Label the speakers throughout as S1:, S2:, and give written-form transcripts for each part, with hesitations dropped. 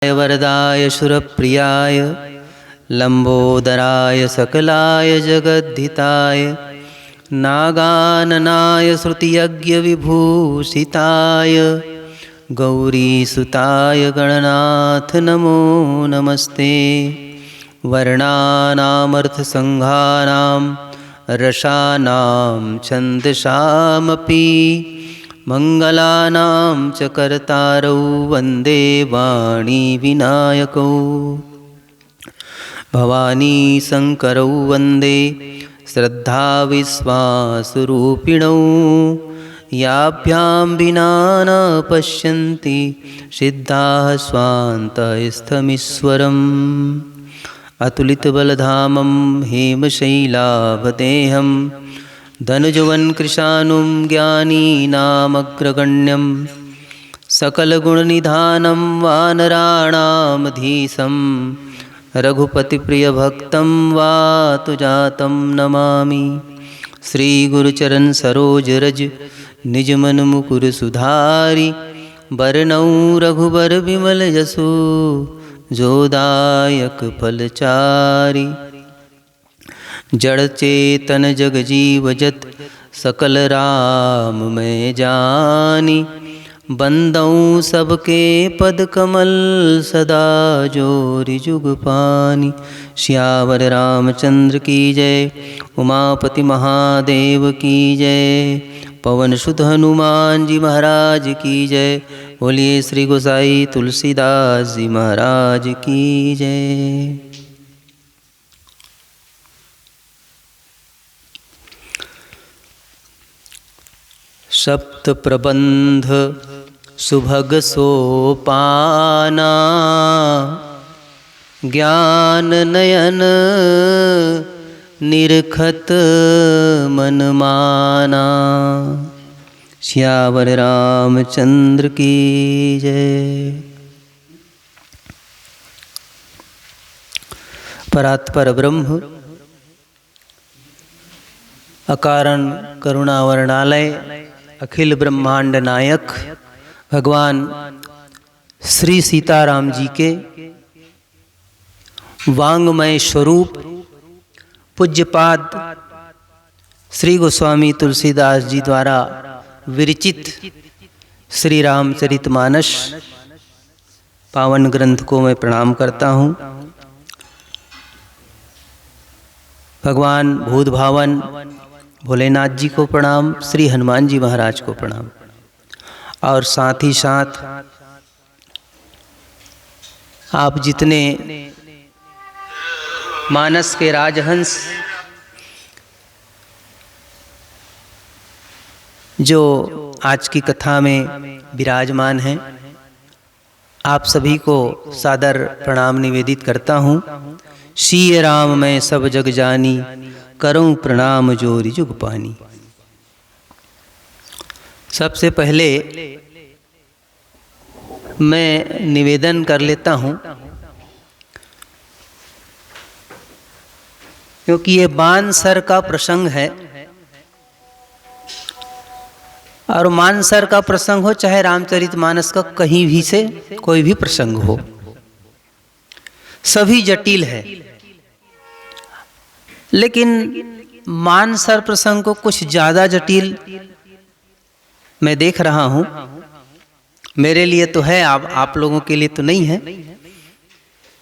S1: वरदाय सुरप्रियाय लंबोदराय सकलाय जगद्धिताय नागाननाय श्रुतियज्ञविभूषिताय गौरीसुताय गणनाथ नमो नमस्ते। वर्णानामर्थसंघानां रसानां छन्दसामपि मंगलानां च कर्तारौ वन्दे वाणी विनायकौ। भवानी शंकरौ वन्दे श्रद्धाविश्वासरूपिणौ याभ्यां विना न पश्यन्ति सिद्धाः स्वान्तस्थमीश्वरम्। अतुलितबलधामं हेमशैलाभदेहं धनुजवन्कृशानुं ज्ञानीनामग्रगण्यं सकलगुणनिधानं वानराणामधीशं रघुपतिप्रियभक्तं वातुजातं नमामि। श्रीगुरुचरणसरोजरज निजमनमुकुरसुधारि वरनौ रघुबरविमलयसु जोदायक फलचारि। जड़ चेतन जग जीव जत सकल राम मैं जानी बंदऊँ सबके पद कमल सदा जोरि जुग पानी। श्यावर रामचंद्र की जय उमापति महादेव की जय पवन सुत हनुमान जी महाराज की जय। बोलिए श्री गोसाई तुलसीदास जी महाराज की जय। सप्त प्रबंध सुभग सोपाना ज्ञान नयन निरखत मन माना। श्यावर रामचंद्र की जय। परात्पर ब्रह्म अकारण करुणावर्णालय अखिल ब्रह्मांड नायक भगवान श्री सीताराम जी के वांगमय स्वरूप पूज्यपाद श्री गोस्वामी तुलसीदास जी द्वारा विरचित श्री रामचरितमानस पावन ग्रंथ को मैं प्रणाम करता हूँ। भगवान भूत भावन भोलेनाथ जी को प्रणाम, श्री हनुमान जी महाराज को प्रणाम और साथ ही साथ आप जितने मानस के राजहंस जो आज की कथा में विराजमान हैं, आप सभी को सादर प्रणाम निवेदित करता हूँ। सीय राम मैं सब जग जानी करूं प्रणाम जोरि जुग पानी। सबसे पहले मैं निवेदन कर लेता हूं क्योंकि ये मानसर का प्रसंग है और मानसर का प्रसंग हो चाहे रामचरितमानस का कहीं भी से कोई भी प्रसंग हो, सभी जटिल है। लेकिन मानसर प्रसंग को कुछ ज़्यादा जटिल मैं देख रहा हूँ। मेरे लिए तो है, आप लोगों के लिए तो नहीं है।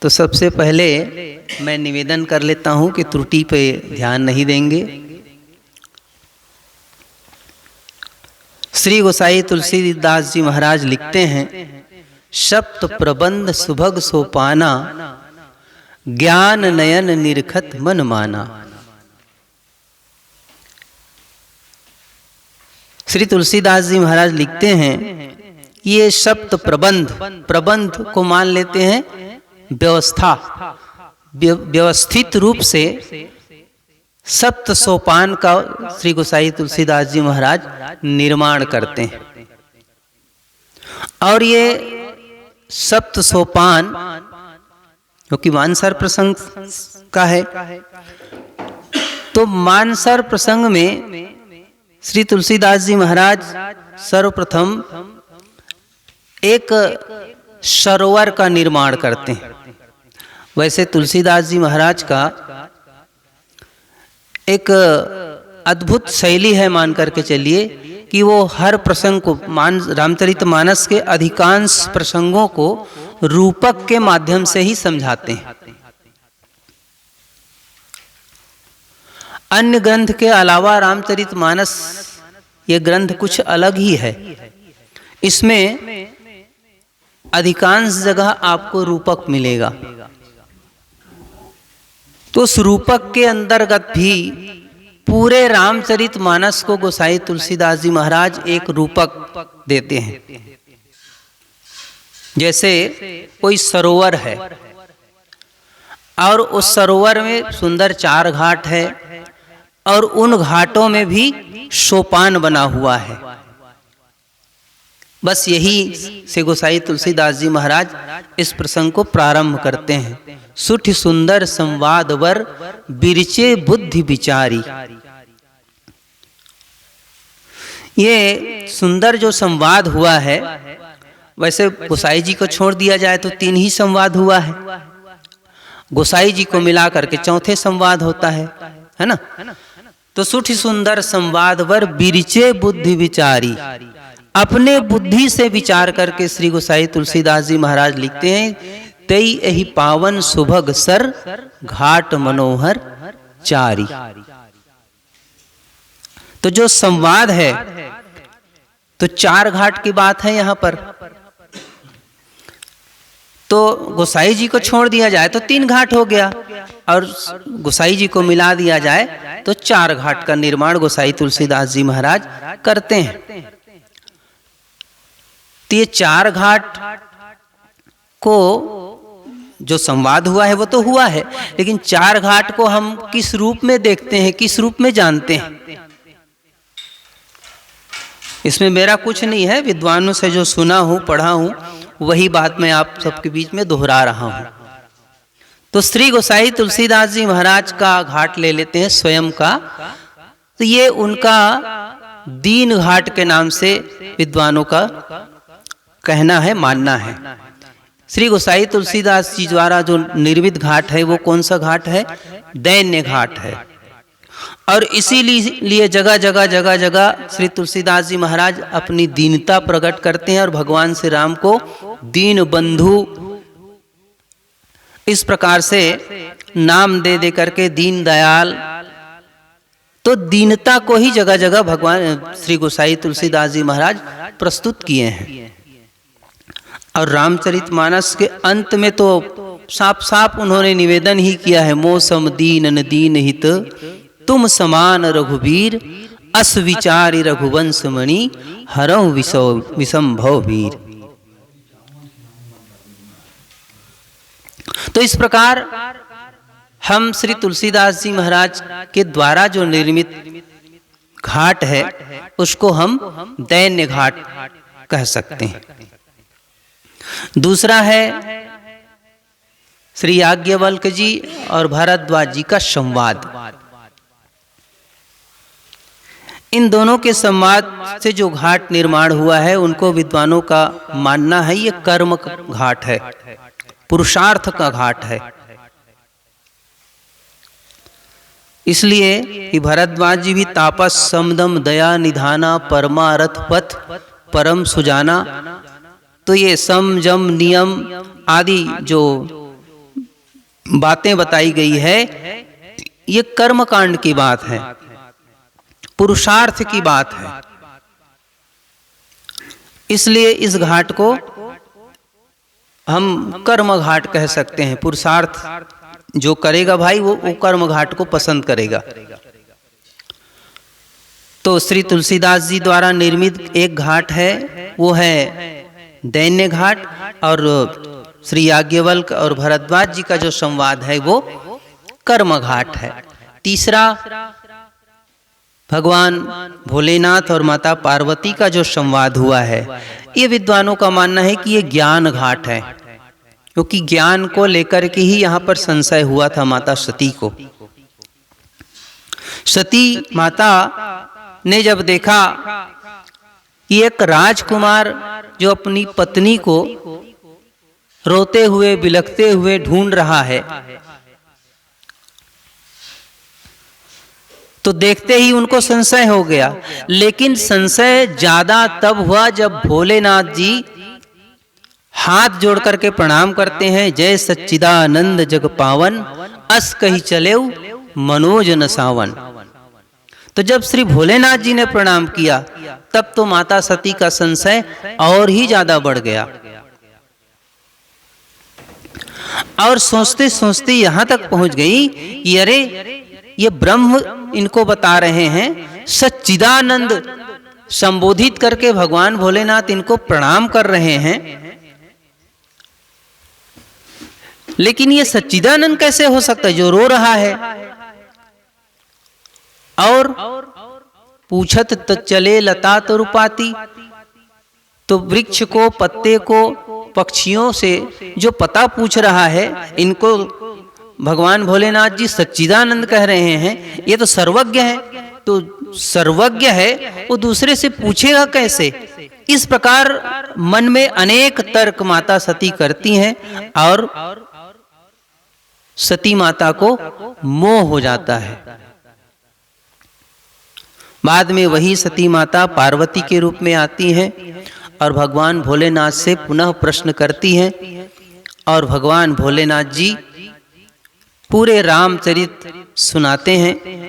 S1: तो सबसे पहले मैं निवेदन कर लेता हूँ कि त्रुटि पे ध्यान नहीं देंगे। श्री गोसाई तुलसीदास जी महाराज लिखते हैं, सप्त प्रबंध सुभग सोपाना ज्ञान नयन निरखत मन माना। श्री तुलसीदास जी महाराज लिखते हैं ये सप्त प्रबंध, प्रबंध को मान लेते हैं व्यवस्था, व्यवस्थित रूप से सप्त सोपान का श्री गोसाई तुलसीदास जी महाराज निर्माण करते हैं। और ये सप्त सोपान क्योंकि मानसर प्रसंग का है, तो मानसर प्रसंग में श्री तुलसीदास जी महाराज सर्वप्रथम एक सरोवर का निर्माण करते हैं। वैसे तुलसीदास जी महाराज का एक अद्भुत शैली है, मान करके चलिए कि वो हर प्रसंग को रामचरितमानस के अधिकांश प्रसंगों को रूपक के माध्यम से ही समझाते हैं। अन्य ग्रंथ के अलावा रामचरितमानस ये ग्रंथ कुछ अलग ही है। इसमें अधिकांश जगह आपको रूपक मिलेगा, तो उस रूपक के अंतर्गत भी पूरे रामचरितमानस को गोसाई तुलसीदास जी महाराज एक रूपक देते हैं। जैसे कोई सरोवर है और उस सरोवर में सुंदर 4 घाट है और उन घाटों में भी सोपान बना हुआ है। बस यही से गोसाई तुलसीदास जी महाराज इस प्रसंग को प्रारंभ करते हैं। सुठ सुंदर संवाद वर बिरचे बुद्धि विचारी। ये सुंदर जो संवाद हुआ है, वैसे गोसाई जी को छोड़ दिया जाए तो 3 ही संवाद हुआ है, गोसाई जी को मिला करके 4थे संवाद होता है ना। तो सुठ सुंदर संवाद वर बिरचे बुद्धि विचारी, अपने बुद्धि से विचार करके श्री गोसाई तुलसीदास जी महाराज लिखते हैं, तई यही पावन सुभग सर घाट मनोहर चारी। तो जो संवाद है तो 4 घाट की बात है यहाँ पर, तो गोसाई जी को छोड़ दिया जाए तो 3 घाट हो गया और गोसाई जी को मिला दिया जाए तो 4 घाट का निर्माण गोसाई तुलसीदास जी महाराज करते हैं। तो ये 4 घाट को जो संवाद हुआ है वो तो हुआ है, लेकिन 4 घाट को हम किस रूप में देखते हैं, किस रूप में जानते हैं, इसमें मेरा कुछ नहीं है। विद्वानों से जो सुना हूं, पढ़ा हूं, वही बात मैं आप सबके बीच में दोहरा रहा हूं। तो श्री गोसाई तुलसीदास जी महाराज का घाट ले लेते हैं स्वयं का। तो ये उनका दीन घाट के नाम से विद्वानों का कहना है, मानना है। श्री गोसाई तुलसीदास जी द्वारा जो निर्मित घाट है वो कौन सा घाट है? दैन्य घाट है। और इसीलिए जगह जगह श्री तुलसीदास जी महाराज अपनी दीनता प्रकट करते हैं और भगवान श्री राम को दीन बंधु इस प्रकार से नाम दे करके दीन दयाल, तो दीनता को ही जगह जगह भगवान श्री गोसाई तुलसीदास जी महाराज प्रस्तुत किए हैं। और रामचरितमानस के अंत में तो साफ साफ उन्होंने निवेदन ही किया है, मोसम दीन न दीन हित तुम समान रघुवीर, अस विचारि रघुवंश मणि हरऊ विसंभव वीर। तो इस प्रकार हम श्री तुलसीदास जी महाराज के द्वारा जो निर्मित घाट है उसको हम दैन्य घाट कह सकते हैं। दूसरा है श्री याज्ञवल्क्य जी और भारद्वाज जी का संवाद। इन दोनों के संवाद से जो घाट निर्माण हुआ है उनको विद्वानों का मानना है ये कर्म का घाट है, पुरुषार्थ का घाट है। इसलिए कि भारद्वाज जी भी तापस समदम दया निधाना परमारथ पथ परम सुजाना, तो ये सम जम नियम आदि जो बातें बताई गई है ये कर्म कांड की बात है, पुरुषार्थ की बात है। इसलिए इस घाट को हम कर्म घाट कह सकते हैं। पुरुषार्थ जो करेगा भाई वो कर्म घाट को पसंद करेगा। तो श्री तुलसीदास जी द्वारा निर्मित एक घाट है वो है दैन्य घाट, और श्री याज्ञवल्क्य और भारद्वाज जी का जो संवाद है वो कर्म घाट है। तीसरा भगवान भोलेनाथ और माता पार्वती का जो संवाद हुआ है ये विद्वानों का मानना है कि ये ज्ञान घाट है, क्योंकि ज्ञान को लेकर के ही यहाँ पर संशय हुआ था माता सती को। सती माता ने जब देखा कि एक राजकुमार जो अपनी पत्नी को रोते हुए बिलखते हुए ढूंढ रहा है, तो देखते ही उनको संशय हो गया। लेकिन संशय ज्यादा तब हुआ जब भोलेनाथ जी हाथ जोड़ करके प्रणाम करते हैं, जय सच्चिदानंद जग पावन, अस कही चलेऊ मनोज न सावन। तो जब श्री भोलेनाथ जी ने प्रणाम किया तब तो माता सती का संशय और ही ज्यादा बढ़ गया, और सोचते सोचते यहां तक पहुंच गई कि अरे ये ब्रह्म इनको बता रहे हैं, सच्चिदानंद संबोधित करके भगवान भोलेनाथ इनको प्रणाम कर रहे हैं, लेकिन ये सच्चिदानंद कैसे हो सकता है जो रो रहा है? और पूछत तो चले लता तरुपाती, तो वृक्ष को, पत्ते को, पक्षियों से जो पता पूछ रहा है, इनको भगवान भोलेनाथ जी सच्चिदानंद कह रहे हैं, ये तो सर्वज्ञ है। तो सर्वज्ञ है वो दूसरे से पूछेगा कैसे? इस प्रकार मन में अनेक तर्क माता सती करती हैं और सती माता को मोह हो जाता है। बाद में वही सती माता पार्वती के रूप में आती हैं और भगवान भोलेनाथ से पुनः प्रश्न करती हैं, और भगवान भोलेनाथ जी पूरे रामचरित सुनाते हैं।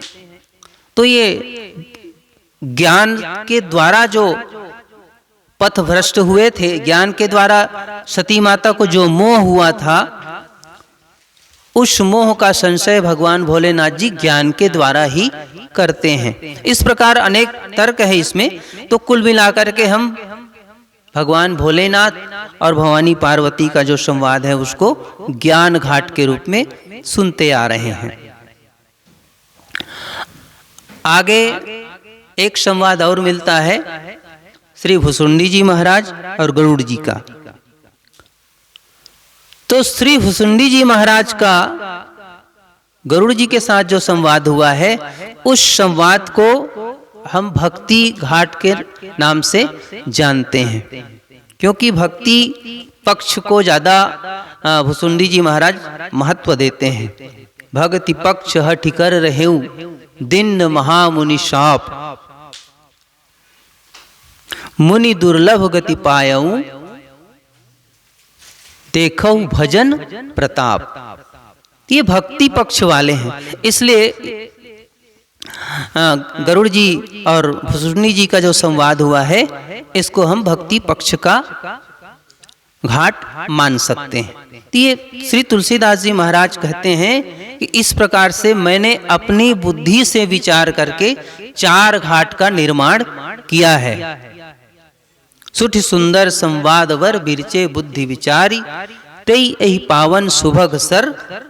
S1: तो ये ज्ञान के द्वारा जो पथ भ्रष्ट हुए थे, ज्ञान के द्वारा सती माता को जो मोह हुआ था, उस मोह का संशय भगवान भोलेनाथ जी ज्ञान के द्वारा ही करते हैं। इस प्रकार अनेक तर्क है इसमें। तो कुल मिलाकर के हम भगवान भोलेनाथ और भवानी पार्वती का जो संवाद है उसको ज्ञान घाट के रूप में सुनते आ रहे हैं। आगे एक संवाद और मिलता है श्री भुसुंडी जी महाराज और गरुड़ जी का। तो श्री भुसुंडी जी महाराज का गरुड़ जी के साथ जो संवाद हुआ है, उस संवाद को हम भक्ति घाट के नाम से जानते हैं, क्योंकि भक्ति पक्ष को ज्यादा भुसुंडी जी महाराज महत्व देते हैं। भक्ति पक्ष हठि कर रहेऊ दिन महामुनि शाप, मुनि दुर्लभ गति पायऊ देखो भजन प्रताप। ये भक्ति पक्ष वाले हैं, इसलिए गरुड़ जी और भुसुंडी जी का जो संवाद हुआ है, इसको हम भक्ति पक्ष का घाट मान सकते हैं। तो ये श्री तुलसीदास जी महाराज कहते हैं कि इस प्रकार से मैंने अपनी बुद्धि से विचार करके 4 घाट का निर्माण किया है। सुठ सुंदर संवाद वर बिरचे बुद्धि विचारी, तई यही पावन सुभग सर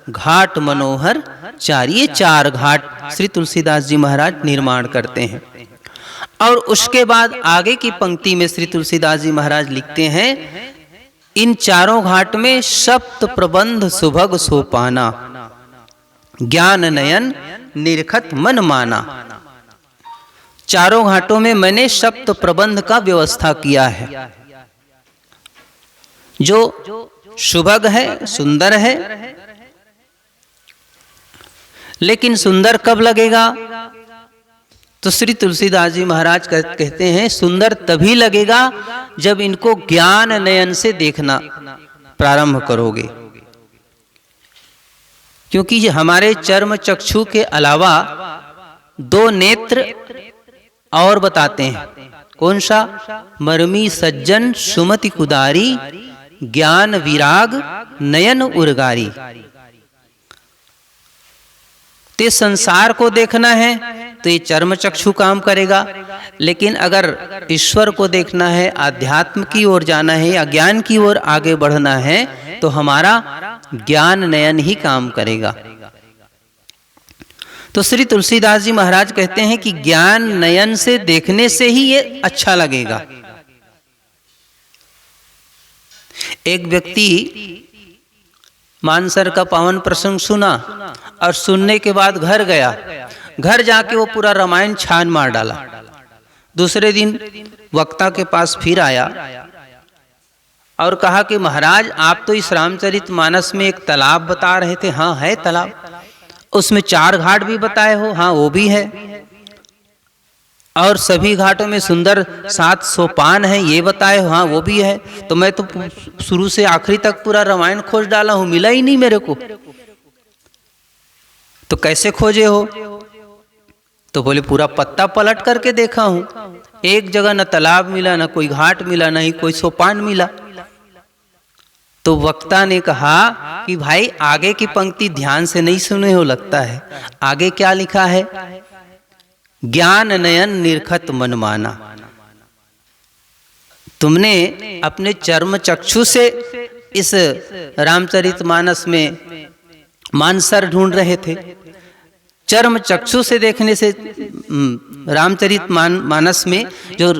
S1: घाट मनोहर चार। ये 4 घाट श्री तुलसीदास जी महाराज निर्माण करते हैं। और उसके बाद आगे की पंक्ति में श्री तुलसीदास जी महाराज लिखते हैं, इन 4 घाट में सप्त प्रबंध सुभग सोपाना, ज्ञान नयन निरखत मन माना। 4 घाटों में मैंने सप्त प्रबंध का व्यवस्था किया है, जो सुभग है, सुंदर है। लेकिन सुंदर कब लगेगा? तो श्री तुलसीदास जी महाराज कहते हैं, सुंदर तभी लगेगा जब इनको ज्ञान नयन से देखना प्रारंभ करोगे। क्योंकि हमारे चर्म चक्षु के अलावा 2 नेत्र और बताते हैं। कौन सा? मर्मी सज्जन सुमति कुदारी, ज्ञान विराग नयन उर्गारी। ते संसार को देखना है तो ये चर्म चक्षु काम करेगा, लेकिन अगर ईश्वर को देखना है, आध्यात्म की ओर जाना है या ज्ञान की ओर आगे बढ़ना है, तो हमारा ज्ञान नयन ही काम करेगा। तो श्री तुलसीदास जी महाराज कहते हैं कि ज्ञान नयन से देखने से ही ये अच्छा लगेगा। एक व्यक्ति मानसर का पावन प्रसंग सुना और सुनने के बाद घर गया। घर जाके वो पूरा रामायण छान मार डाला। दूसरे दिन वक्ता के पास फिर आया और कहा कि महाराज आप तो इस रामचरितमानस में एक तालाब बता रहे थे। हाँ है तालाब, उसमें 4 घाट भी बताए हो। हाँ वो भी है, और सभी घाटों में सुंदर 7 सोपान हैं ये बताए हो। हाँ वो भी है। तो मैं तो शुरू से आखिरी तक पूरा रामायण खोज डाला हूं, मिला ही नहीं मेरे को। तो कैसे खोजे हो? तो बोले पूरा पत्ता पलट करके देखा हूं, एक जगह न तालाब मिला, न कोई घाट मिला, न ही कोई सोपान मिला। तो वक्ता ने कहा कि भाई आगे की पंक्ति ध्यान से नहीं सुने हो लगता है। आगे क्या लिखा है? ज्ञान नयन निरखत मन माना। तुमने अपने चर्म चक्षु से इस रामचरितमानस में मानसर ढूंढ रहे थे। चर्म चक्षु से देखने से रामचरितमानस में जो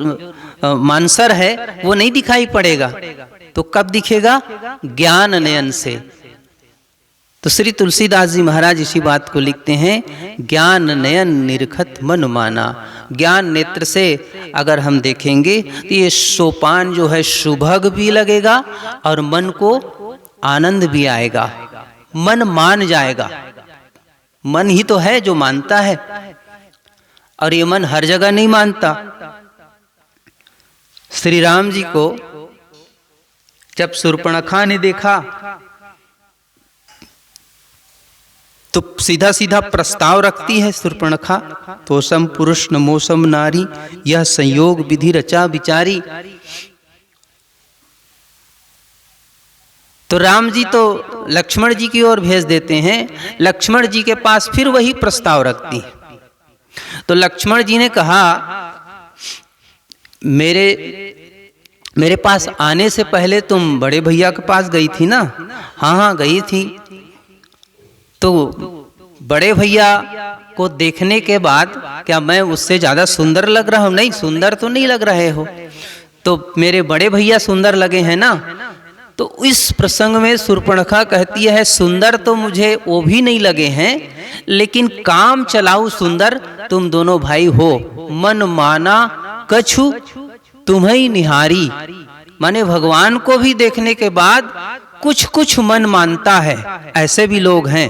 S1: मानसर है वो नहीं दिखाई पड़ेगा। तो कब दिखेगा? ज्ञान नयन से। तो श्री तुलसीदास जी महाराज इसी बात को लिखते हैं, ज्ञान नयन निरखत मन माना। ज्ञान नेत्र से अगर हम देखेंगे तो ये सोपान जो है सुभग भी लगेगा और मन को आनंद भी आएगा, मन मान जाएगा। मन ही तो है जो मानता है, और ये मन हर जगह नहीं मानता। श्री राम जी को जब शूर्पणखा ने देखा तो सीधा सीधा प्रस्ताव रखती है शूर्पणखा, तोसम पुरुष न मोसम नारी, यह संयोग विधि रचा विचारी। तो राम जी तो लक्ष्मण जी की ओर भेज देते हैं, लक्ष्मण जी के पास फिर वही प्रस्ताव रखती है। तो लक्ष्मण जी ने कहा मेरे पास आने से पहले तुम बड़े भैया के पास गई थी ना? हाँ हाँ गई थी। तो बड़े भैया को देखने के बाद क्या मैं उससे ज्यादा सुंदर लग रहा हूं? नहीं, सुंदर तो नहीं लग रहे हो। तो मेरे बड़े भैया सुंदर लगे हैं ना? तो इस प्रसंग में शूर्पणखा कहती है सुंदर तो मुझे वो भी नहीं लगे हैं, लेकिन काम चलाऊ सुंदर तुम दोनों भाई हो। मन माना कछु तुम्हें निहारी, माने भगवान को भी देखने के बाद कुछ कुछ मन मानता है, ऐसे भी लोग हैं।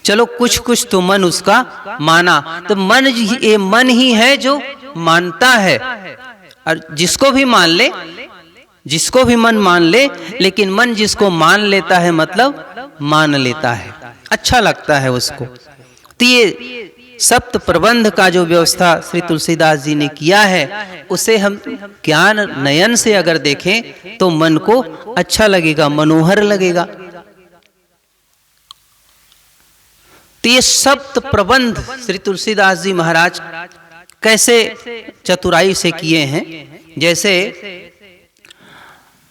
S1: चलो कुछ कुछ तो मन उसका माना, तो मन ही है जो मानता है। और जिसको भी मान ले, जिसको भी मन मान ले, लेकिन मन जिसको मान लेता है मतलब मान लेता है, अच्छा लगता है उसको। तो ये सप्त प्रबंध का जो व्यवस्था श्री तुलसीदास जी ने किया है, उसे हम ज्ञान नयन से अगर देखें तो मन को अच्छा लगेगा, मनोहर लगेगा। तो ये सप्त प्रबंध श्री तुलसीदास जी महाराज कैसे चतुराई से किए हैं। जैसे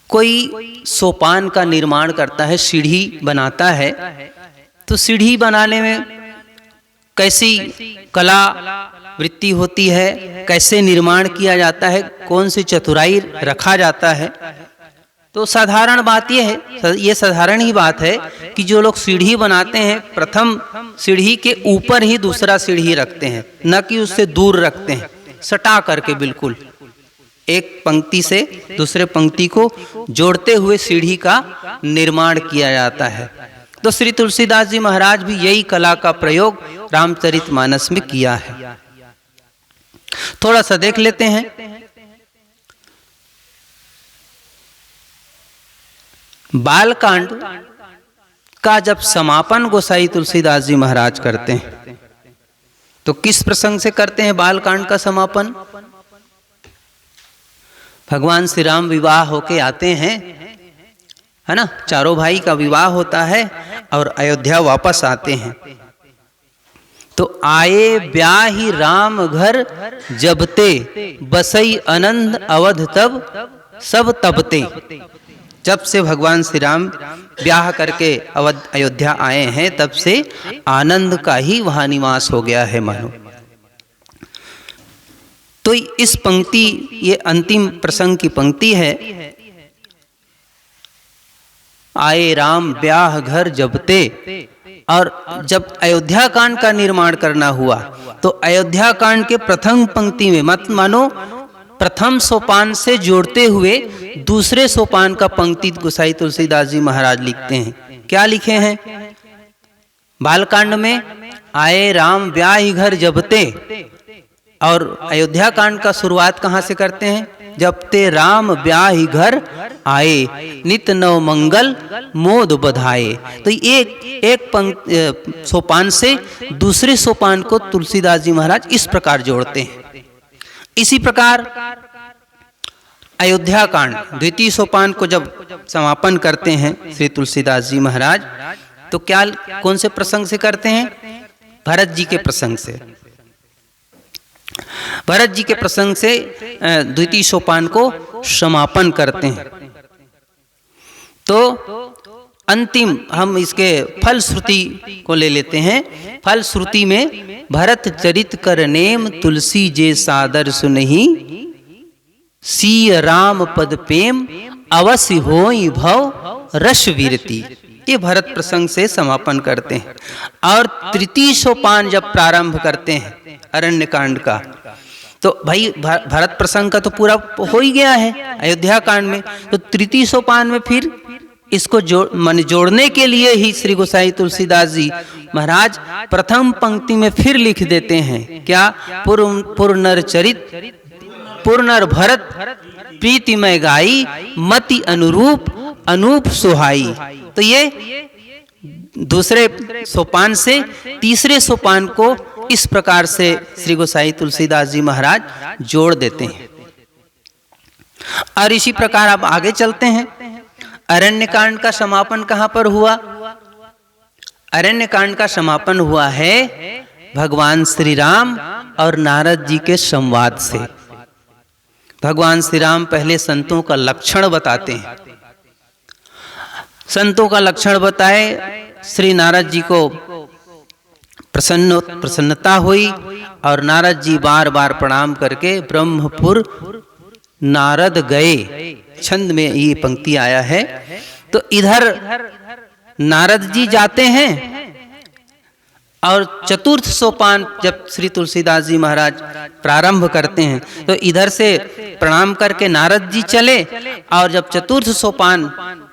S1: कोई सोपान का निर्माण करता है, सीढ़ी बनाता है, तो सीढ़ी बनाने में कैसी कला वृत्ति होती है, कैसे निर्माण किया जाता है, कौन सी चतुराई रखा जाता है। तो साधारण बात यह है, ये साधारण ही बात है कि जो लोग सीढ़ी बनाते हैं प्रथम सीढ़ी के ऊपर ही दूसरा सीढ़ी रखते हैं, न कि उससे दूर रखते हैं, सटा करके बिल्कुल एक पंक्ति से दूसरे पंक्ति को जोड़ते हुए सीढ़ी का निर्माण किया जाता है। तो श्री तुलसीदास जी महाराज भी यही कला का प्रयोग रामचरितमानस में किया है। थोड़ा सा देख लेते हैं। बालकांड का जब समापन गोसाई तुलसीदास जी महाराज करते हैं, तो किस प्रसंग से करते हैं बालकांड का समापन? भगवान श्री राम विवाह होके आते हैं, है ना, चारों भाई का विवाह होता है और अयोध्या वापस आते हैं। तो आए ब्याही राम घर जबते, बसई आनंद अवध तब सब तबते। जब से भगवान श्री राम ब्याह करके अयोध्या आए हैं, तब से आनंद का ही वहां निवास हो गया है मानो। तो इस पंक्ति, ये अंतिम प्रसंग की पंक्ति है, आए राम ब्याह घर जबते। और जब अयोध्या कांड का निर्माण करना हुआ, तो अयोध्या कांड के प्रथम पंक्ति में मत मानो, प्रथम सोपान से जोड़ते हुए दूसरे सोपान का पंक्ति गोसाई तुलसीदास जी महाराज लिखते हैं। क्या लिखे हैं? बालकांड में आए राम ब्याहि घर जबते, और अयोध्या कांड का शुरुआत कहाँ से करते हैं? जबते राम ब्याहि घर आए, नित नव मंगल मोद बधाए। तो एक सोपान से दूसरे सोपान को तुलसीदास जी महाराज इस प्रकार जोड़ते हैं। इसी प्रकार अयोध्या कांड द्वितीय सोपान को जब समापन करते हैं श्री तुलसीदास जी महाराज, तो क्या कौन से प्रसंग से करते हैं? भरत जी के प्रसंग से। भरत जी के प्रसंग से द्वितीय सोपान को समापन करते हैं। तो अंतिम हम इसके फलश्रुति को ले लेते हैं। फलश्रुति में भरत चरित कर नेम तुलसी जे सादर सुनहि, सीय राम पद प्रेम अवश्य होई भव रस वीरती। ये भरत प्रसंग से समापन करते हैं। और तृतीय सोपान जब प्रारंभ करते हैं अरण्य कांड का, तो भाई भरत प्रसंग का तो पूरा हो ही गया है अयोध्या कांड में। तो तृतीय सोपान में फिर इसको जोड़ने के लिए ही श्री गोसाई तुलसीदास जी महाराज प्रथम पंक्ति में फिर लिख देते हैं। क्या? पुरनर चरित पुरनर भरत प्रीतिमय गाई, मति अनुरूप अनूप सुहाई। तो ये दूसरे सोपान से तीसरे सोपान को इस प्रकार से श्री गोसाई तुलसीदास जी महाराज जोड़ देते हैं। और इसी प्रकार अब आगे चलते हैं। अरण्य कांड का समापन कहां पर हुआ? अरण्य कांड का समापन हुआ है भगवान श्री राम और नारद जी के संवाद से। भगवान श्री राम पहले संतों का लक्षण बताते हैं। संतों का लक्षण बताए, श्री नारद जी को प्रसन्नता हुई और नारद जी बार बार प्रणाम करके ब्रह्मपुर नारद गए। छंद में ये पंक्ति आया है। तो इधर नारद जी जाते हैं और चतुर्थ सोपान जब श्री तुलसीदास जी महाराज प्रारंभ करते हैं, तो इधर से प्रणाम करके नारद जी चले, और जब चतुर्थ सोपान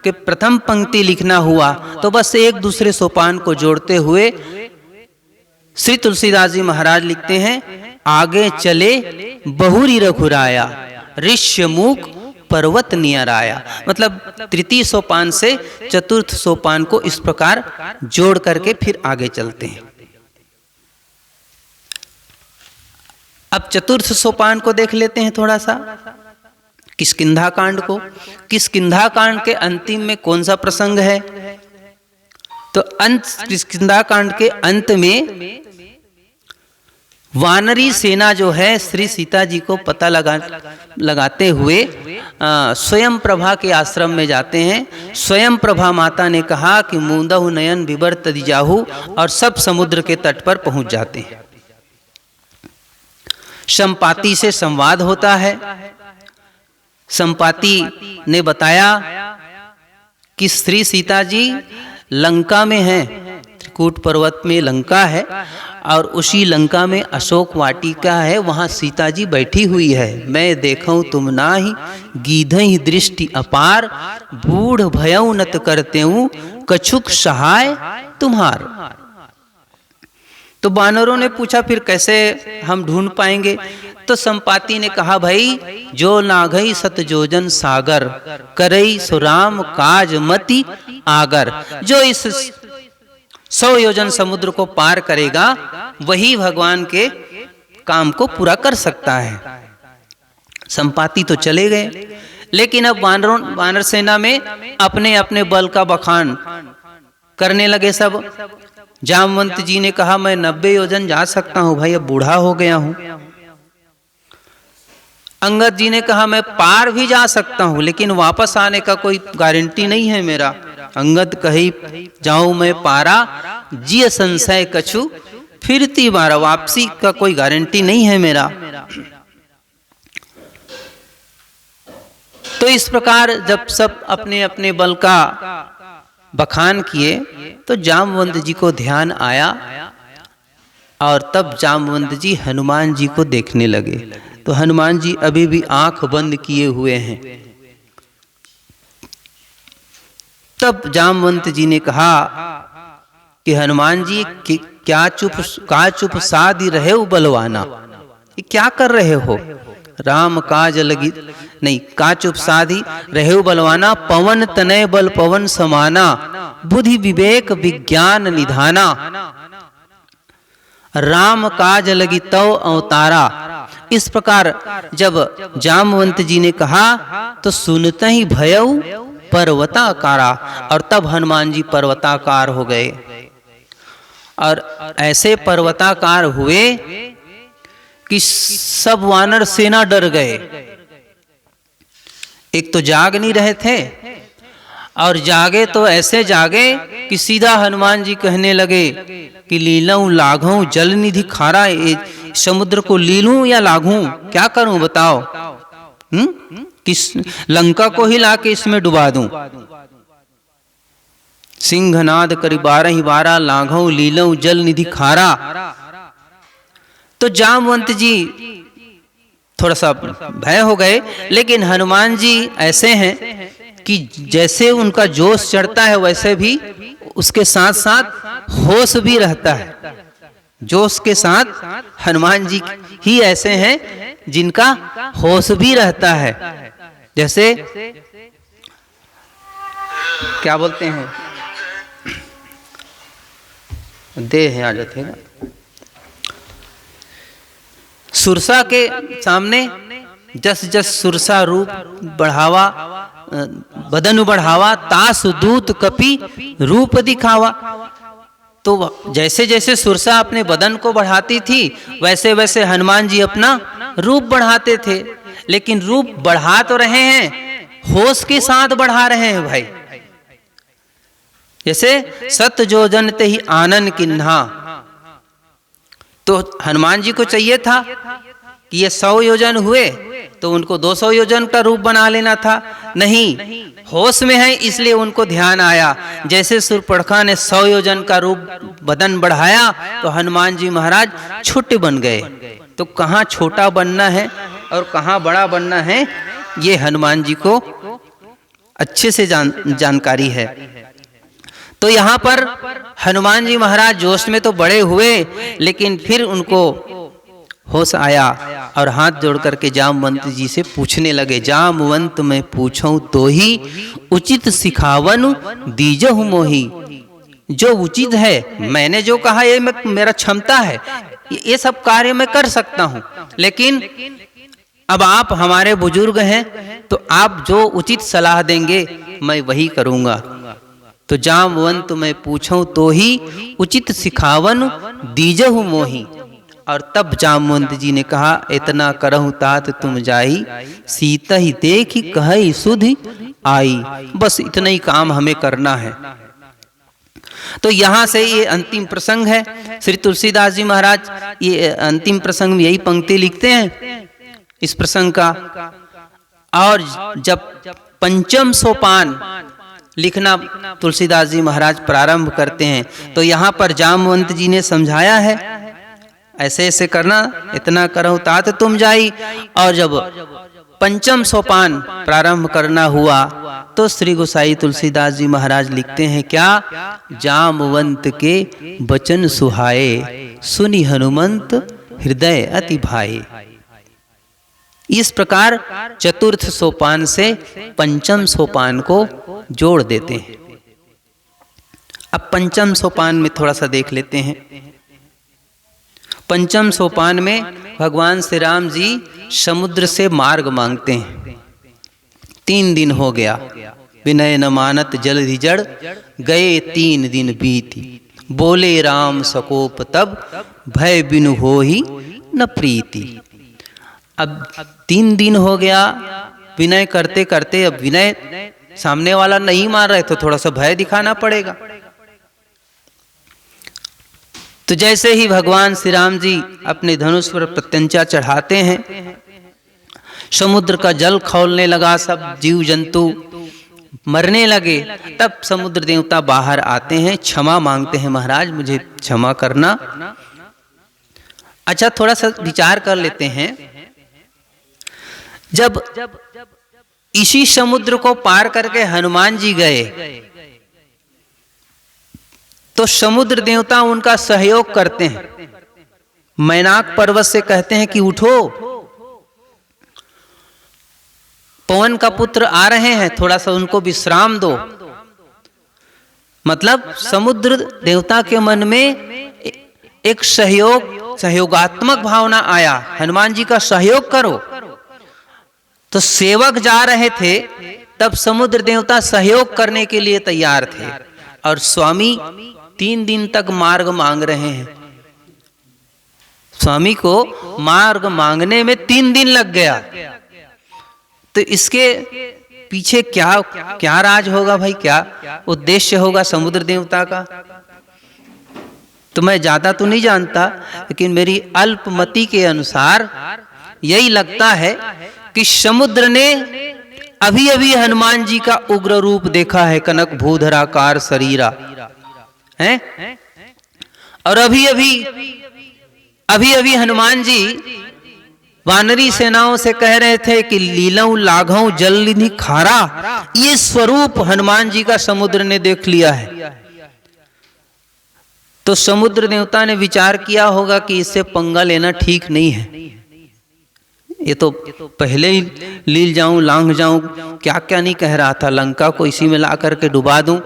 S1: के प्रथम पंक्ति लिखना हुआ तो बस एक दूसरे सोपान को जोड़ते हुए श्री तुलसीदास जी महाराज लिखते हैं, आगे चले बहुरी रघुराया, ऋष्य मुख पर्वत नियर आया। मतलब तृतीय सोपान से चतुर्थ सोपान को इस प्रकार जोड़ करके फिर आगे चलते हैं। अब चतुर्थ सोपान को देख लेते हैं थोड़ा सा, किष्किंधा कांड को। किष्किंधा कांड के अंतिम में कौन सा प्रसंग है? तो किष्किंधा कांड के अंत में वानरी सेना जो है श्री सीता जी को पता लगाते हुए स्वयं प्रभा के आश्रम में जाते हैं। स्वयं प्रभा माता ने कहा कि मूंदहु नयन विवर तदि जाहु, और सब समुद्र के तट पर पहुंच जाते हैं। संपाति से संवाद होता है। संपाति ने बताया कि श्री सीता जी लंका में हैं, त्रिकूट पर्वत में लंका है, और उसी लंका में अशोक वाटिका है, वहाँ सीता जी बैठी हुई है। मैं देखूं तुम नाही, गीधहि दृष्टि अपार, बूढ़ भयउ नत करते हूँ, कछुक सहाय तुम्हार। तो बानरों ने पूछा फिर कैसे हम ढूंढ पाएंगे? तो संपाति ने कहा, भाई जो नागई सतजोजन सागर, करई सुराम काज मति आगर। जो इस 100 योजन समुद्र को पार करेगा वही भगवान के काम को पूरा कर सकता है। संपाति तो चले गए, लेकिन अब वानर सेना में अपने अपने बल का बखान करने लगे सब। जामवंत जी ने कहा, मैं 90 योजन जा सकता हूं भाई, अब बूढ़ा हो गया हूं। अंगद जी ने कहा, मैं पार भी जा सकता हूं, लेकिन वापस आने का कोई गारंटी नहीं है मेरा। अंगद कही, जाऊं मैं पारा, जिय संशय कछु फिरती बारा, वापसी का कोई गारंटी नहीं है मेरा। तो इस प्रकार जब सब अपने अपने बल का बखान किए तो जामवंत जी को ध्यान आया, और तब जामवंत जी हनुमान जी को देखने लगे। तो हनुमान जी अभी भी आंख बंद किए हुए हैं। तब जामवंत जी ने कहा कि हनुमान जी क्या चुप साध रहे हो बलवाना, ये क्या कर रहे हो? राम काज लगी नहीं, का चुप साधी रहे हो बलवाना, पवन तनय बल पवन समाना, बुद्धि विवेक विज्ञान निधाना, राम काज लगी तव अवतारा। इस प्रकार जब जामवंत जी ने कहा तो सुनते ही भयउ पर्वताकारा, और तब हनुमान जी पर्वताकार हो गए। और ऐसे पर्वताकार हुए कि सब वानर सेना डर गए। एक तो जाग नहीं रहे थे, और जागे तो ऐसे जागे कि सीधा हनुमान जी कहने लगे कि लीलऊं लाघऊं जल निधि खारा, समुद्र को लीलूं या लाघूं, क्या करूं बताओ? किस लंका को ही लाके इसमें डुबा दूं। सिंहनाद करी 12 लाघऊं लीलऊं जल निधि खारा। तो जामवंत जी थोड़ा सा भय हो गए, लेकिन हनुमान जी ऐसे हैं कि जैसे उनका जोश चढ़ता है वैसे भी उसके साथ साथ होश भी रहता है। जोश के साथ हनुमान जी ही ऐसे हैं जिनका होश भी रहता है। जैसे क्या बोलते हैं, देह है आ जाते हैं सुरसा के सामने, जस जस सुरसा रूप बढ़ावा, बदन बढ़ावा, तास दूत कपि रूप दिखावा। तो जैसे जैसे सुरसा अपने बदन को बढ़ाती थी वैसे वैसे हनुमान जी अपना रूप बढ़ाते थे। लेकिन रूप बढ़ा तो रहे हैं, होश के साथ बढ़ा रहे हैं भाई। जैसे सत जो जनते ही आनन किन्हा, तो हनुमान जी को चाहिए था कि ये 100 योजन हुए तो उनको 200 योजन का रूप बना लेना था। नहीं, होश में है इसलिए उनको ध्यान आया। जैसे शूर्पणखा ने 100 योजन का रूप बदन बढ़ाया तो हनुमान जी महाराज छोटे बन गए। तो कहाँ छोटा बनना है और कहाँ बड़ा बनना है, ये हनुमान जी को अच्छे से जानकारी है। तो यहाँ पर हनुमान जी महाराज जोश में तो बड़े हुए, लेकिन फिर उनको होश आया और हाथ जोड़ करके जामवंत जी से पूछने लगे, जामवंत मैं पूछूं तो ही उचित सिखावन दीजहु मोही। जो उचित है, मैंने जो कहा ये मेरा क्षमता है, ये सब कार्य मैं कर सकता हूं, लेकिन अब आप हमारे बुजुर्ग हैं तो आप जो उचित सलाह देंगे मैं वही करूंगा। तो जामवंत मैं पूछूं तो ही उचित सिखावन दीजहु मोही। और तब जामवंत जी ने कहा, इतना करहु तात तुम जाई, सीता ही देखी कही सुधि आई। बस इतना ही काम हमें करना है। तो यहां से ये अंतिम प्रसंग है। श्री तुलसीदास जी महाराज ये अंतिम प्रसंग में यही पंक्ति लिखते हैं इस प्रसंग का। और जब पंचम सोपान लिखना तुलसीदास जी महाराज प्रारंभ करते हैं तो यहाँ पर जामवंत जी ने समझाया है, ऐसे ऐसे करना, इतना करहु तात तुम जाई। और जब पंचम सोपान प्रारंभ करना हुआ तो श्री गोसाई तुलसीदास जी महाराज लिखते हैं क्या, जामवंत के बचन सुहाए, सुनि हनुमंत हृदय अति भाए। इस प्रकार चतुर्थ सोपान से पंचम सोपान को जोड़ देते हैं। अब पंचम सोपान में थोड़ा सा देख लेते हैं। पंचम सोपान में भगवान श्री राम जी समुद्र से मार्ग मांगते हैं। 3 दिन हो गया, विनय न मानत जलधि जड़, गए 3 दिन बीती, बोले राम सकोप तब, भय बिनु होहि न प्रीति। अब 3 दिन हो गया विनय करते करते, अब विनय सामने वाला नहीं मान रहे तो थोड़ा सा भय दिखाना पड़ेगा। तो जैसे ही भगवान श्री राम जी अपने धनुष पर प्रत्यंचा चढ़ाते हैं, समुद्र का जल खौलने लगा, सब जीव जंतु मरने लगे। तब समुद्र देवता बाहर आते हैं, क्षमा मांगते हैं, महाराज मुझे क्षमा करना। अच्छा, थोड़ा सा विचार कर लेते हैं जब इसी समुद्र को पार करके हनुमान जी गए तो समुद्र देवता उनका सहयोग करते हैं। मैनाक पर्वत से कहते हैं कि उठो, पवन का पुत्र आ रहे हैं, थोड़ा सा उनको विश्राम दो। मतलब समुद्र देवता के मन में एक सहयोगात्मक भावना आया, हनुमान जी का सहयोग करो। तो सेवक जा रहे थे, तब समुद्र देवता सहयोग करने के लिए तैयार थे। और स्वामी 3 दिन तक मार्ग मांग रहे हैं। स्वामी को मार्ग मांगने में 3 दिन लग गया। तो इसके पीछे क्या राज होगा भाई, क्या उद्देश्य होगा समुद्र देवता का? तो मैं ज्यादा तो नहीं जानता, लेकिन मेरी अल्पमति के अनुसार यही लगता है कि समुद्र ने अभी अभी हनुमान जी का उग्र रूप देखा है, कनक भूधराकार शरीरा है। और अभी अभी हनुमान जी वानरी सेनाओं से कह रहे थे कि लीलऊ लाघव जल निधि खारा। ये स्वरूप हनुमान जी का समुद्र ने देख लिया है। तो समुद्र देवता ने विचार किया होगा कि इससे पंगा लेना ठीक नहीं है, ये तो पहले ही लील जाऊं लांघ जाऊं, क्या क्या नहीं कह रहा था, लंका को इसी में ला करके डुबा दूं,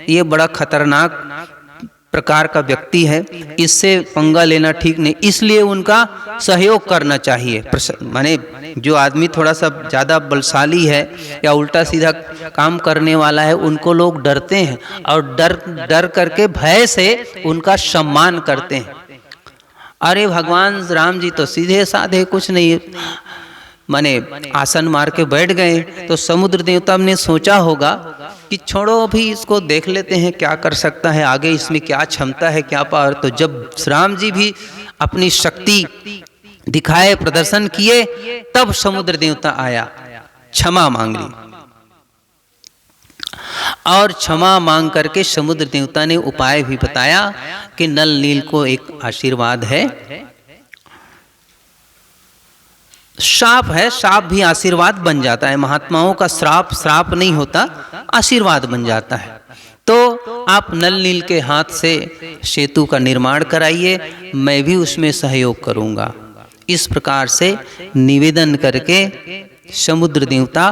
S1: ये बड़ा खतरनाक प्रकार का व्यक्ति है, इससे पंगा लेना ठीक नहीं। इसलिए उनका सहयोग करना चाहिए। माने जो आदमी थोड़ा सा ज़्यादा बलशाली है या उल्टा सीधा काम करने वाला है, उनको लोग डरते हैं और डर करके भय से उनका सम्मान करते हैं। अरे भगवान राम जी तो सीधे साधे, कुछ नहीं, माने आसन मार के बैठ गए। तो समुद्र देवता ने सोचा होगा कि छोड़ो अभी इसको देख लेते हैं क्या कर सकता है, आगे इसमें क्या क्षमता है, क्या पावर। तो जब राम जी भी अपनी शक्ति दिखाए, प्रदर्शन किए, तब समुद्र देवता आया, क्षमा मांग ली। और क्षमा मांग करके समुद्र देवता ने उपाय भी बताया कि नल नील को एक आशीर्वाद है, श्राप है, श्राप भी आशीर्वाद बन जाता है। महात्माओं का श्राप नहीं होता, आशीर्वाद बन जाता है। तो आप नल नील के हाथ से सेतु का निर्माण कराइए, मैं भी उसमें सहयोग करूंगा। इस प्रकार से निवेदन करके समुद्र देवता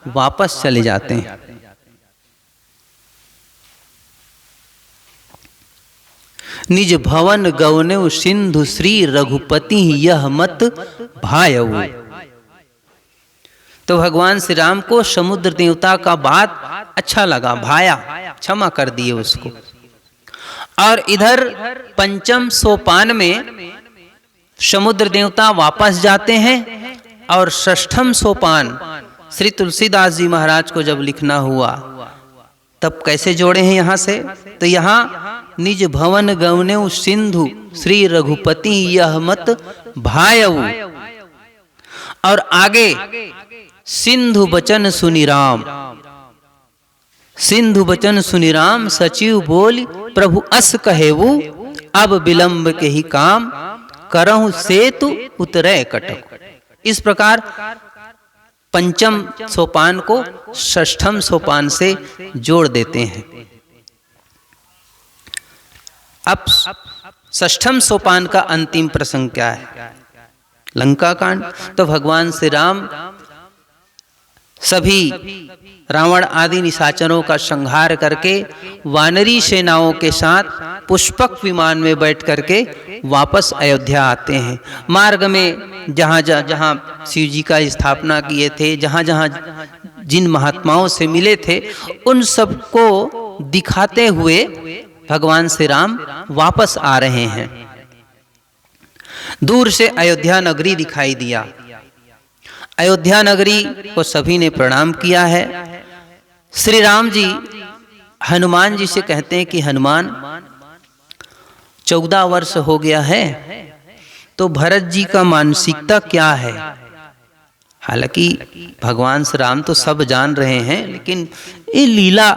S1: वापस चले जाते हैं। निज भवन गवनेउ सिंधु श्री रघुपति यह मत भायऊ। तो भगवान श्री राम को समुद्र देवता का बात अच्छा लगा, भाया, क्षमा कर दिए उसको। और इधर पंचम सोपान में समुद्र देवता वापस जाते हैं और षष्ठम सोपान श्री तुलसीदास जी महाराज को जब लिखना हुआ तब कैसे जोड़े हैं यहाँ से? तो यहाँ निज भवन गवनेउ सिंधु श्री रघुपति यह मत भायऊ, और आगे सिंधु बचन सुनि राम, सिंधु बचन सुनि राम सचिव बोल प्रभु अस कहेवु, अब विलंब के ही काम करहु सेतु उतरे कटक। इस प्रकार पंचम सोपान को षष्ठम सोपान से जोड़ देते हैं। अब षष्ठम सोपान का अंतिम प्रसंग क्या है? लंका कांड। तो भगवान श्री राम सभी रावण आदि निशाचरों का संहार करके वानरी सेनाओं के साथ पुष्पक विमान में बैठ करके वापस अयोध्या आते हैं। मार्ग में जहाँ जहाँ शिव जी का स्थापना किए थे, जहाँ जहाँ जिन महात्माओं से मिले थे, उन सबको दिखाते हुए भगवान श्री राम वापस आ रहे हैं। दूर से अयोध्या नगरी दिखाई दिया। अयोध्या नगरी को सभी ने प्रणाम किया है। श्री राम जी हनुमान जी से कहते हैं कि हनुमान 14 वर्ष हो गया है, तो भरत जी का मानसिकता क्या है? हालांकि भगवान श्री राम तो सब जान रहे हैं, लेकिन ये लीला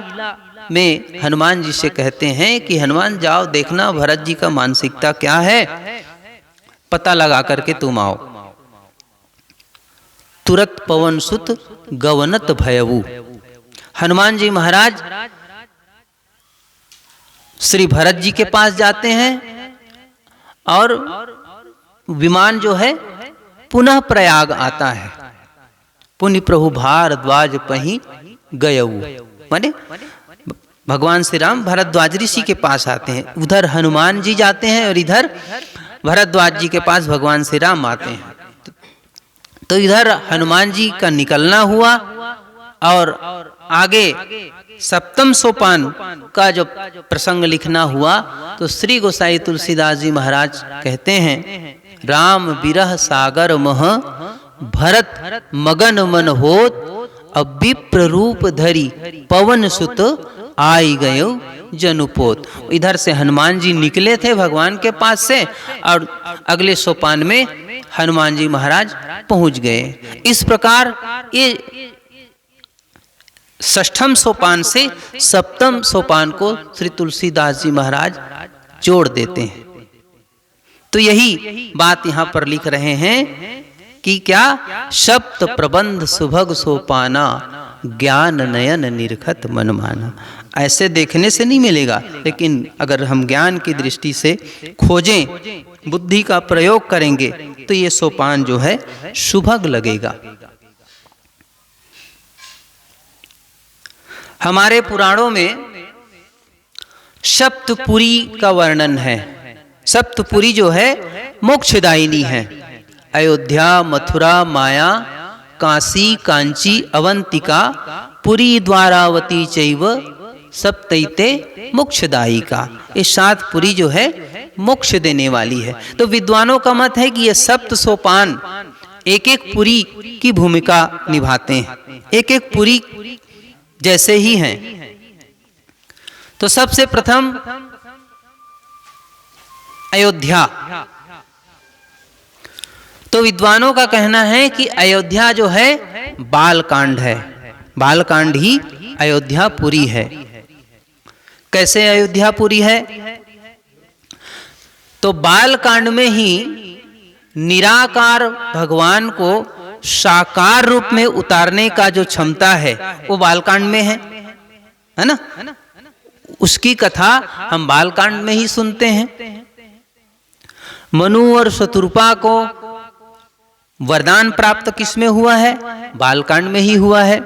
S1: में हनुमान जी से कहते हैं कि हनुमान जाओ देखना भरत जी का मानसिकता क्या है, पता लगा करके तुम आओ। तुरत पवन सुत गवनत भयऊ। हनुमान जी महाराज श्री भरत जी के पास जाते हैं और विमान जो है पुनः प्रयाग आता है। पुनि प्रभु भारद्वाज पहीं गयऊ, माने भगवान श्री राम भरद्वाज ऋषि के पास आते हैं। उधर हनुमान जी जाते हैं और इधर भरद्वाज जी के पास भगवान श्री राम आते हैं। तो इधर हनुमान जी का निकलना हुआ और आगे सप्तम सोपान का जो प्रसंग लिखना हुआ तो श्री गोसाई तुलसीदास जी महाराज कहते हैं, राम बिरह सागर मह भरत मगन मन होत, अब विप्र रूप धरी पवन सुत आई गयो जनुपोत। इधर से हनुमान जी निकले थे भगवान के पास से और अगले सोपान में हनुमान जी महाराज पहुंच गए। इस प्रकार ये षष्ठम सोपान से सप्तम सोपान को श्री तुलसीदास जी महाराज जोड़ देते हैं। तो यही बात यहाँ पर लिख रहे हैं कि क्या सप्त प्रबंध सुभग सोपाना, ज्ञान नयन निरखत मन माना। ऐसे देखने से नहीं मिलेगा, लेकिन अगर हम ज्ञान की दृष्टि से खोजें, बुद्धि का प्रयोग करेंगे तो ये सोपान जो है सुभग लगेगा। हमारे पुराणों में सप्तपुरी का वर्णन है। सप्तपुरी जो है मोक्षदायिनी है। अयोध्या, मथुरा, माया, काशी, कांची, अवंतिका, पुरी, द्वारावती चैव सप्तैते मोक्षदायिका। ये 7 पुरी जो है मोक्ष देने वाली है। तो विद्वानों का मत है कि ये सप्त सोपान एक एक पुरी की भूमिका निभाते हैं, एक एक पुरी जैसे ही हैं। तो सबसे प्रथम अयोध्या। तो विद्वानों का कहना है कि अयोध्या जो है बालकांड है, बालकांड ही अयोध्यापुरी है। कैसे अयोध्यापुरी है? तो बालकांड में ही निराकार भगवान को साकार रूप में उतारने का जो क्षमता है वो बालकांड में है ना। उसकी कथा हम बालकांड में ही सुनते हैं। मनु और शतरूपा को वरदान प्राप्त किसमें हुआ है? बालकांड में ही हुआ है।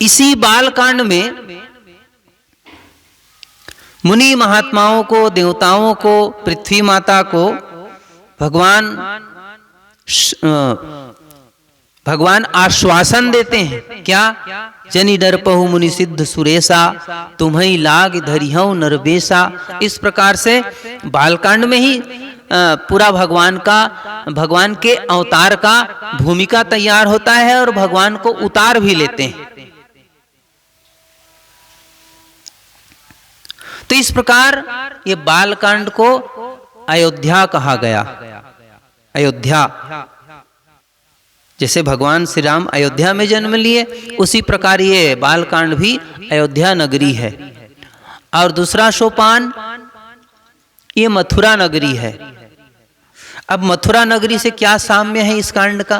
S1: इसी बालकांड में मुनि महात्माओं को, देवताओं को, पृथ्वी माता को भगवान आश्वासन देते हैं। क्या? जनि डरपहु मुनि सिद्ध सुरेशा, तुम्हें लाग धरिहौ नरबेसा। इस प्रकार से बालकांड में ही पूरा भगवान के अवतार का भूमिका तैयार होता है और भगवान को उतार भी लेते हैं। तो इस प्रकार ये बालकांड को अयोध्या कहा गया। अयोध्या, जैसे भगवान श्री राम अयोध्या में जन्म लिए, उसी प्रकार ये बालकांड भी अयोध्या नगरी है। और दूसरा सोपान ये मथुरा नगरी है। अब मथुरा नगरी से क्या साम्य है इस कांड का?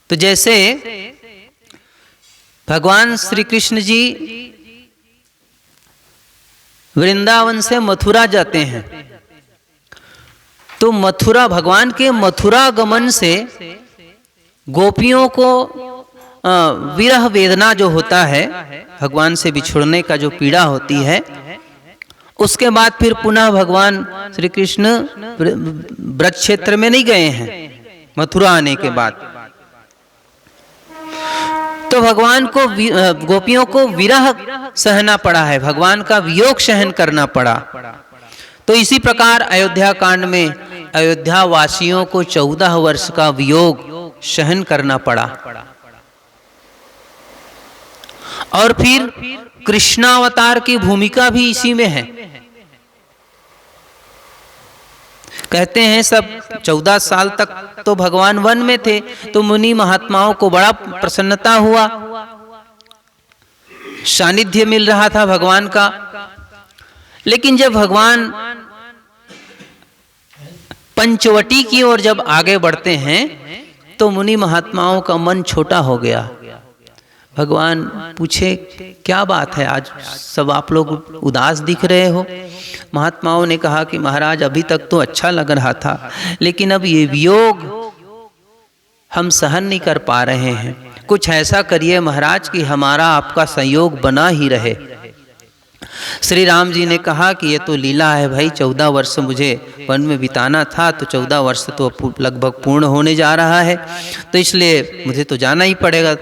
S1: तो जैसे भगवान श्री कृष्ण जी वृंदावन से मथुरा जाते हैं, तो मथुरा, भगवान के मथुरा गमन से गोपियों को विरह वेदना जो होता है, भगवान से बिछुड़ने का जो पीड़ा होती है, उसके बाद फिर पुनः भगवान श्री कृष्ण ब्रज क्षेत्र में नहीं गए हैं मथुरा आने के बाद। तो भगवान को, गोपियों को विरह सहना पड़ा है, भगवान का वियोग सहन करना पड़ा। तो इसी प्रकार अयोध्या कांड में अयोध्या वासियों को 14 वर्ष का वियोग सहन करना पड़ा। और फिर कृष्णावतार की भूमिका भी इसी में है। कहते हैं सब 14 साल तक तो भगवान वन में थे, तो मुनि महात्माओं को बड़ा प्रसन्नता हुआ, सानिध्य मिल रहा था भगवान का। लेकिन जब भगवान पंचवटी की ओर जब आगे बढ़ते हैं तो मुनि महात्माओं का मन छोटा हो गया। भगवान पूछे क्या बात है, आज सब आप लोग उदास दिख रहे हो। महात्माओं ने कहा कि महाराज अभी तक तो अच्छा लग रहा था, लेकिन अब ये वियोग हम सहन नहीं कर पा रहे हैं। कुछ ऐसा करिए महाराज कि हमारा आपका संयोग बना ही रहे। श्री राम जी ने कहा कि ये तो लीला है भाई, 14 वर्ष मुझे वन में बिताना था, तो 14 वर्ष तो लगभग पूर्ण होने जा रहा है, तो इसलिए मुझे तो जाना ही पड़ेगा।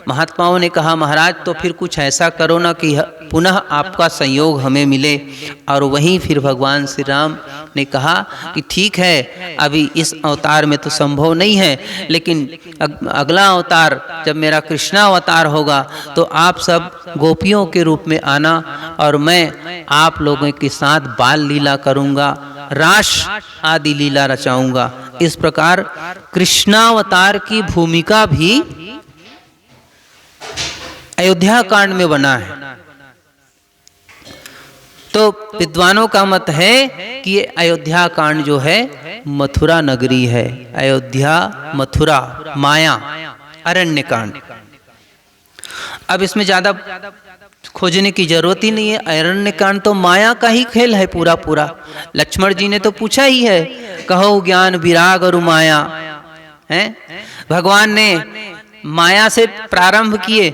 S1: महात्माओं ने कहा महाराज तो फिर कुछ ऐसा करो ना कि पुनः आपका संयोग हमें मिले। और वहीं फिर भगवान श्री राम ने कहा कि ठीक है, अभी इस अवतार में तो संभव नहीं है, लेकिन अगला अवतार जब मेरा कृष्णा अवतार होगा तो आप सब गोपियों के रूप में आना और मैं आप लोगों के साथ बाल लीला करूंगा, रास आदि लीला रचाऊंगा। इस प्रकार कृष्णावतार की भूमिका भी अयोध्या कांड में बना है। तो विद्वानों का मत है कि ये अयोध्या कांड जो है मथुरा नगरी है। अयोध्या, मथुरा, माया, अरण्य कांड। अब इसमें ज्यादा खोजने की जरूरत ही नहीं है। अरण्य कांड तो माया का ही खेल है पूरा पूरा। लक्ष्मण जी ने तो पूछा ही है, कहो ज्ञान विराग और माया है। भगवान ने माया से प्रारंभ किए।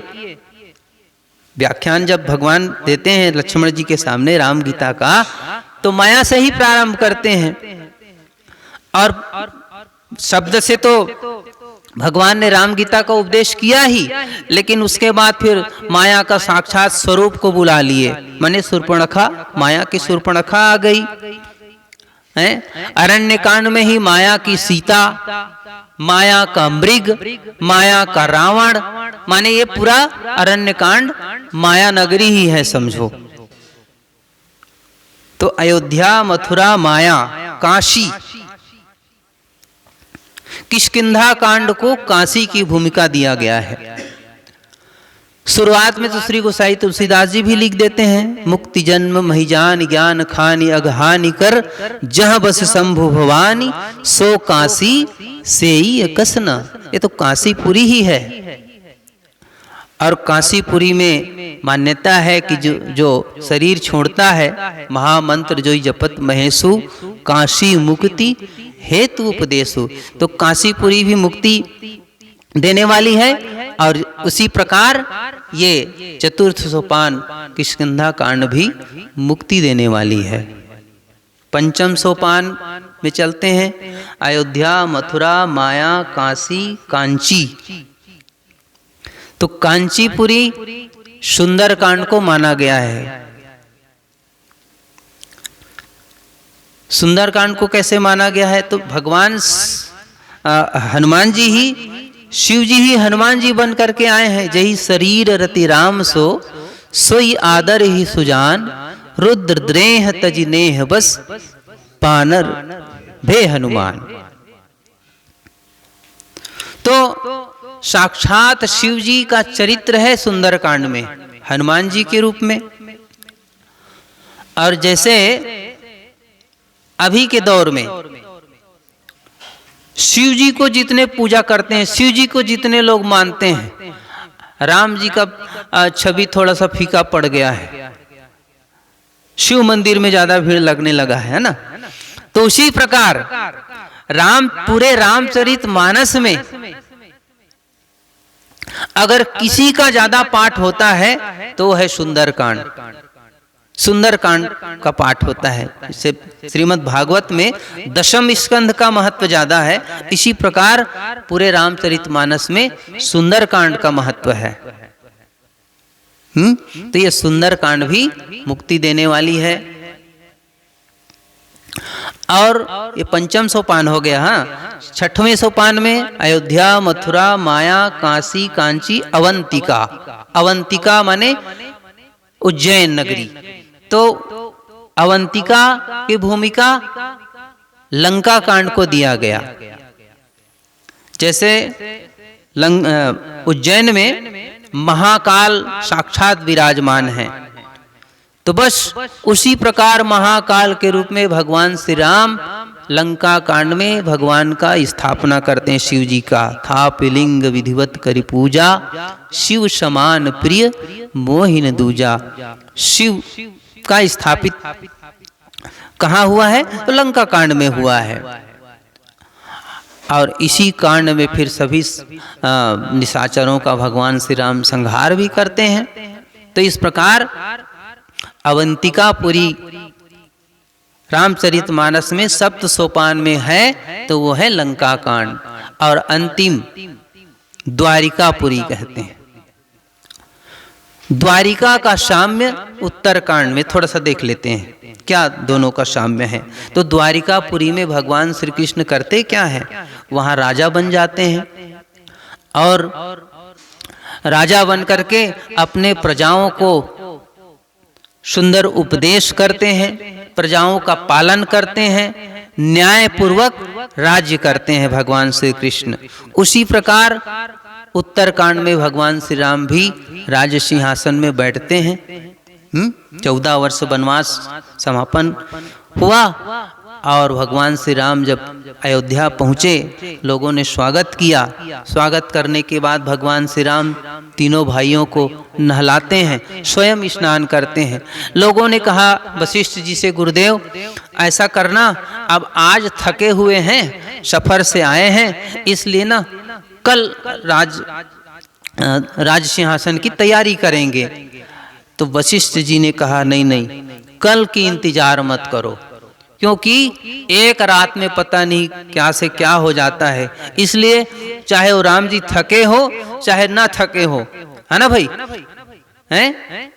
S1: व्याख्यान जब भगवान देते हैं लक्ष्मण जी के सामने राम गीता का, तो माया से ही प्रारंभ करते हैं। और शब्द से तो भगवान ने राम गीता का उपदेश किया ही, लेकिन उसके बाद फिर माया का साक्षात स्वरूप को बुला लिए। माने शूर्पणखा, माया की शूर्पणखा आ गई है। अरण्य कांड में ही माया की सीता, माया का मृग, माया का रावण, माने ये पूरा अरण्य कांड माया नगरी ही है समझो। तो अयोध्या, मथुरा, माया, काशी, किष्किंधा कांड को काशी की भूमिका दिया गया है। शुरुआत में तो श्री गोसाई तुलसीदास जी भी लिख देते हैं, मुक्ति जन्म महिजान ज्ञान खानी अघहानि कर, जह बस शंभु भवानी सो काशी सेई कसना। ये तो काशीपुरी ही है। और काशीपुरी में मान्यता है कि जो शरीर छोड़ता है, महामंत्र जो जपत महेशु काशी मुक्ति हेतु उपदेशु, तो काशीपुरी भी मुक्ति देने वाली है। और उसी प्रकार ये चतुर्थ सोपान किष्किंधा कांड भी मुक्ति देने वाली है। पंचम सोपान में चलते हैं, अयोध्या, मथुरा, माया, काशी, कांची। तो कांचीपुरी सुंदर कांड को माना गया है। सुंदर कांड को कैसे माना गया है? तो भगवान हनुमान जी ही, शिव जी ही हनुमान जी बन करके आए हैं। जही शरीर रति राम सो, सोई आदर ही सुजान, रुद्र द्रेह तजि नेह बस, पानर भे हनुमान। तो साक्षात शिव जी का चरित्र है सुंदरकांड में हनुमान जी के रूप में। और जैसे अभी के दौर में शिव जी को जितने पूजा करते हैं, शिव जी को जितने लोग मानते हैं, राम जी का छवि थोड़ा सा फीका पड़ गया है। शिव मंदिर में ज्यादा भीड़ लगने लगा है ना। तो उसी प्रकार राम, पूरे रामचरित मानस में अगर किसी का ज्यादा पाठ होता है तो वो है सुंदरकांड। सुंदरकांड का पाठ होता है। इससे श्रीमद् भागवत में दशम स्कंध का महत्व ज्यादा है। इसी प्रकार पूरे रामचरितमानस में सुंदरकांड का महत्व है। तो ये सुंदरकांड भी मुक्ति देने वाली है। और ये पंचम सोपान हो गया। हाँ, छठवें सोपान में अयोध्या, मथुरा, माया, काशी, कांची, अवंतिका। अवंतिका माने उज्जैन नगरी। तो अवंतिका की भूमिका लंका कांड को दिया गया। जैसे उज्जैन में महाकाल साक्षात विराजमान है, तो बस उसी प्रकार महाकाल के रूप में भगवान श्री राम लंका कांड में भगवान का स्थापना करते हैं, शिव जी का। थाप लिंग विधिवत करी पूजा, शिव समान प्रिय मोहिन दूजा। शिव का स्थापित कहाँ हुआ है? तो लंका कांड में हुआ है। और इसी कांड में फिर सभी निशाचरों का भगवान श्री राम संहार भी करते हैं। तो इस प्रकार अवंतिकापुरी रामचरितमानस में सप्त सोपान में है, तो वो है लंका कांड। और अंतिम द्वारिकापुरी कहते हैं। द्वारिका का साम्य उत्तरकांड में थोड़ा सा देख लेते हैं, क्या दोनों का साम्य है। तो द्वारिकापुरी में भगवान श्री कृष्ण करते क्या है? वहाँ राजा बन जाते हैं और राजा बन करके अपने प्रजाओं को सुंदर उपदेश करते हैं, प्रजाओं का पालन करते हैं, न्याय पूर्वक राज्य करते हैं भगवान श्री कृष्ण। उसी प्रकार उत्तरकांड में भगवान श्री राम भी राज सिंहासन में बैठते हैं। 14 वर्ष वनवास समापन हुआ और भगवान श्री राम जब अयोध्या पहुँचे, लोगों ने स्वागत किया। स्वागत करने के बाद भगवान श्री राम तीनों भाइयों को नहलाते हैं, स्वयं स्नान करते हैं। लोगों ने कहा वशिष्ठ जी से, गुरुदेव ऐसा करना, अब आज थके हुए हैं, सफर से आए हैं, इसलिए ना कल राज सिंहासन की तैयारी करेंगे। तो वशिष्ठ जी ने कहा नहीं नहीं, कल की इंतजार मत करो, क्योंकि एक रात में पता नहीं क्या से क्या हो जाता है। इसलिए चाहे वो राम जी थके हो चाहे ना थके हो, है ना भाई, हैं?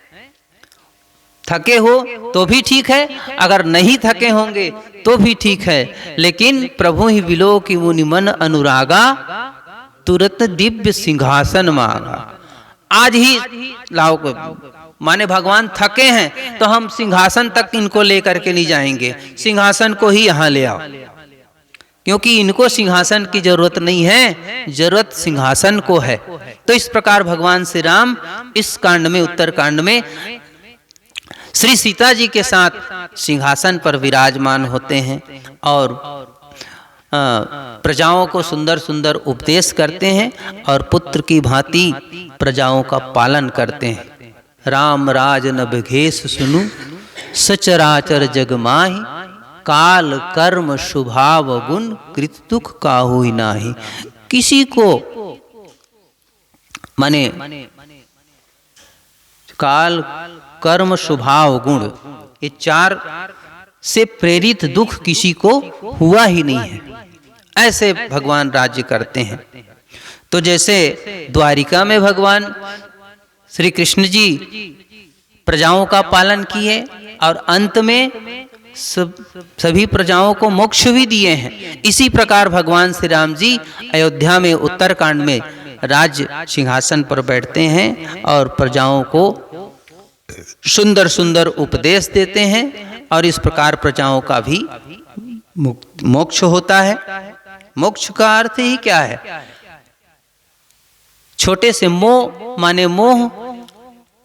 S1: थके हो तो भी ठीक है, अगर नहीं थके होंगे तो भी ठीक है, लेकिन प्रभु ही विलो की मुनि मन अनुरागा, तुरंत दिव्य सिंहासन मांगा। आज ही लाओ, माने भगवान थके हैं तो हम सिंहासन तक इनको लेकर के नहीं जाएंगे, सिंहासन को ही यहाँ ले आओ, क्योंकि इनको सिंहासन की जरूरत नहीं है, जरूरत सिंहासन को है। तो इस प्रकार भगवान श्री राम इस कांड में, उत्तर कांड में श्री सीता जी के साथ सिंहासन पर विराजमान होते हैं और प्रजाओं को सुंदर सुंदर उपदेश करते हैं और पुत्र की भांति प्रजाओं का पालन करते हैं। राम राज नभघेश सुनु, सचराचर जग माहि, काल कर्म स्वभाव गुण, कृत दुख काहुई नाही। किसी को माने काल कर्म स्वभाव गुण, ये चार से प्रेरित दुख किसी को हुआ ही नहीं है, ऐसे भगवान राज्य करते हैं। तो जैसे द्वारिका में भगवान श्री कृष्ण जी प्रजाओं का पालन किए और अंत में सभी प्रजाओं को मोक्ष भी दिए हैं, इसी प्रकार भगवान श्री राम जी अयोध्या में उत्तरकांड में राज्य सिंहासन पर बैठते हैं और प्रजाओं को सुंदर सुंदर उपदेश देते हैं और इस प्रकार प्रजाओं का भी मोक्ष होता है। मोक्ष का अर्थ ही क्या है? छोटे से मोह माने मोह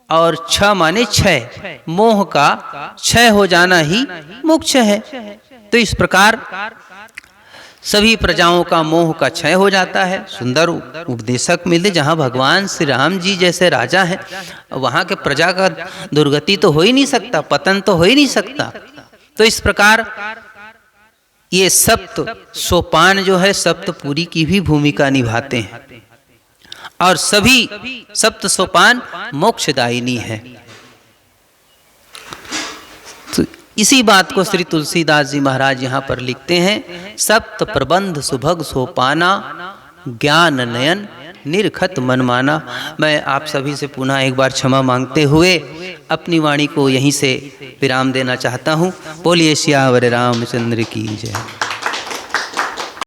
S1: और छ माने क्षय, मोह का क्षय हो जाना ही मोक्ष है। तो इस प्रकार सभी प्रजाओं का मोह का क्षय हो जाता है। सुंदर उपदेशक मिले, जहाँ भगवान श्री राम जी जैसे राजा हैं, वहाँ के प्रजा का दुर्गति तो हो ही नहीं सकता, पतन तो हो ही नहीं सकता। तो इस प्रकार ये सप्त सोपान जो है सप्तपुरी की भी भूमिका निभाते हैं और सभी सप्त सोपान मोक्षदायिनी है। तो इसी बात को श्री तुलसीदास जी महाराज यहाँ पर लिखते हैं, सप्त प्रबंध सुभग सोपाना, ज्ञान नयन निरखत मनमाना। मैं आप सभी से पुनः एक बार क्षमा मांगते हुए अपनी वाणी को यहीं से विराम देना चाहता हूँ। बोलिए सियावर रामचंद्र की जय।